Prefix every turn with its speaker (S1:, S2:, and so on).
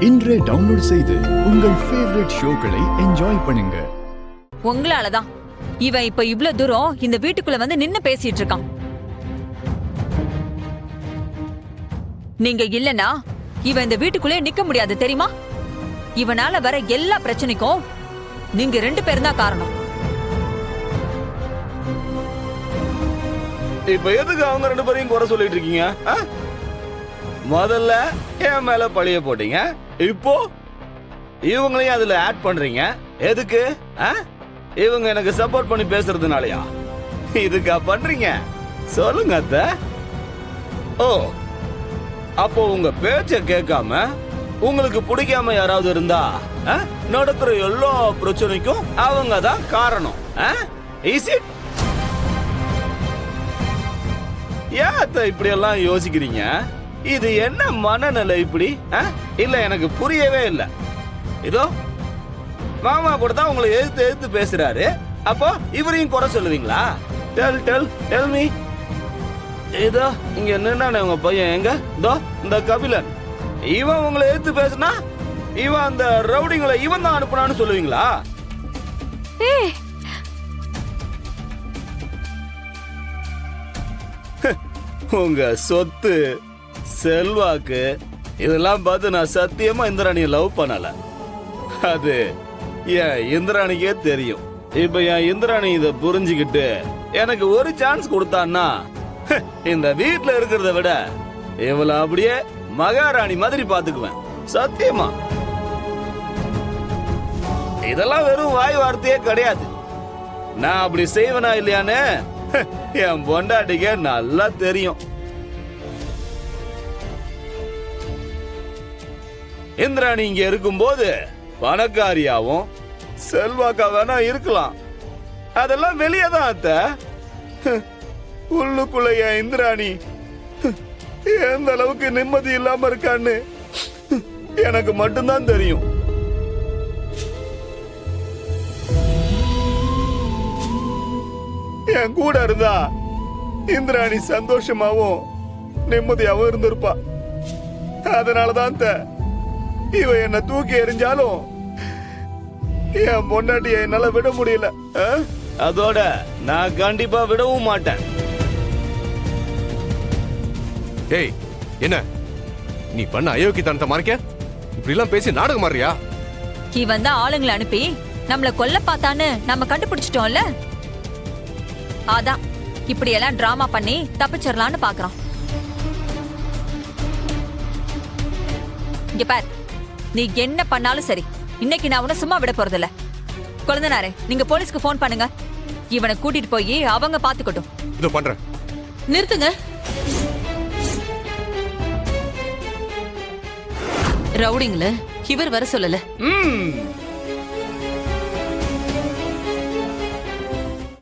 S1: இன்றே டவுன்லோட் செய்து உங்கள் ஃபேவரட் ஷோக்களை என்ஜாய் பண்ணுங்க.
S2: உங்களாலதான் இவன் இப்ப இவ்ளோ தூரம் இந்த வீட்டுக்குள்ள வந்து நின்னு பேசிட்டு இருக்கான். நீங்க இல்லனா இவன் இந்த வீட்டுக்குள்ளே நிக்க முடியாது தெரியுமா? இவனால வர எல்லா பிரச்சனைக்கும் நீங்க 2 பேரும் தான் காரணம்.
S3: இப்ப எதுக்கு அவங்க 2 பேரையும் குறை சொல்லிட்டு இருக்கீங்க? முதல்ல என் மேல பழிய போட்டீங்க, இப்போ இவங்களையும் அதுல ஆட் பண்றீங்க. எதுக்கு? இவங்க எனக்கு சப்போர்ட் பண்ணி பேசுறதுனாலயா இதுக்கா பண்றீங்க? சொல்லுங்க அத்தை. ஓ, அப்போ உங்க பேச்ச கேட்காம உங்களுக்கு பிடிக்காம யாராவது இருந்தா நடக்கிற எல்லா பிரச்சனைக்கும் அவங்க தான் காரணம். ஏன் அத்தை இப்படி எல்லாம் யோசிக்கிறீங்க? இது என்ன மனநிலை இப்படி? இல்ல எனக்கு புரியவே இல்ல. இதோ மாமா கூட தான் உங்களை எதிர்த்து பேசுறாரு, அப்போ இவரையும் குறை சொல்லுவீங்களா? Tell me. இதோ இங்க நின்னானே உங்க பையன், எங்க? இதோ இந்த கபிலன். இவன் உங்களை எதிர்த்து பேசுனா இவன் அந்த ரவுடிங்களை இவன் தான் அனுப்புனான்னு சொல்லுவீங்களா? உங்க சொத்து செல்வாக்கு இதெல்லாம் பார்த்து நான் சத்தியமா இந்திராணியை லவ் பண்ணல. அது என் இந்திராணிக்கே தெரியும். இப்ப என் இந்திராணி இத புரிஞ்சுக்கிட்டு எனக்கு ஒரு சான்ஸ் கொடுத்தான்னா இந்த வீட்டுல இருக்கிறத விட இவள அப்படியே மகாராணி மாதிரி பாத்துக்குவேன். சத்தியமா. இதெல்லாம் வெறும் வாய் வார்த்தையே கிடையாது. நான் அப்படி செய்வேனா இல்லையான்னு என் பொண்டாட்டிக்கே நல்லா தெரியும். இந்திராணி இங்க இருக்கும்போது பணக்காரியாவும் செல்வாக்கா வேணா இருக்கலாம், அதெல்லாம் வெளியே தான் அத்தை. உள்ளுக்குள்ள என் இந்திராணி எந்த அளவுக்கு நிம்மதி இல்லாம இருக்கான்னு எனக்கு மட்டும்தான் தெரியும். என் கூட இருந்தா இந்திராணி சந்தோஷமாவும் நிம்மதியாவும் இருந்திருப்பா. அதனாலதான் இவ என்ன தூக்கி எறிஞ்சாலும் என் பொண்டாட்டிய என்னால விட முடியல. அதோட நான் கண்டிப்பா விடவும் மாட்டேன்.
S4: ஏய், என்ன நீ பண்ண அயோக்கியத்தனத்தை மறைக்க இப்படி எல்லாம் பேசி நாடகம் மாறியா?
S2: இவன் தான் ஆளுங்களை அனுப்பி நம்மள கொல்ல பார்த்தான்னு நம்ம கண்டுபிடிச்சிட்டோம்ல. அதான் இப்படி எல்லாம் டிராமா பண்ணி தப்பிச்சிடலான்னு பாக்குறான். இங்க பார், நீ என்ன பண்ணாலும் சரி, இன்னைக்கு நான் உன்னை சும்மா விட போறதில்ல. குழந்தைனாரே, நீங்க போலீஸ்க்கு போன் பண்ணுங்க. இவனை கூட்டிட்டு போய் அவங்க பாத்துக்கட்டும்.
S4: இதோ பண்றேன்.
S2: நிறுத்துங்க.
S5: ரவுடிங்கள இவர் வர சொல்லல.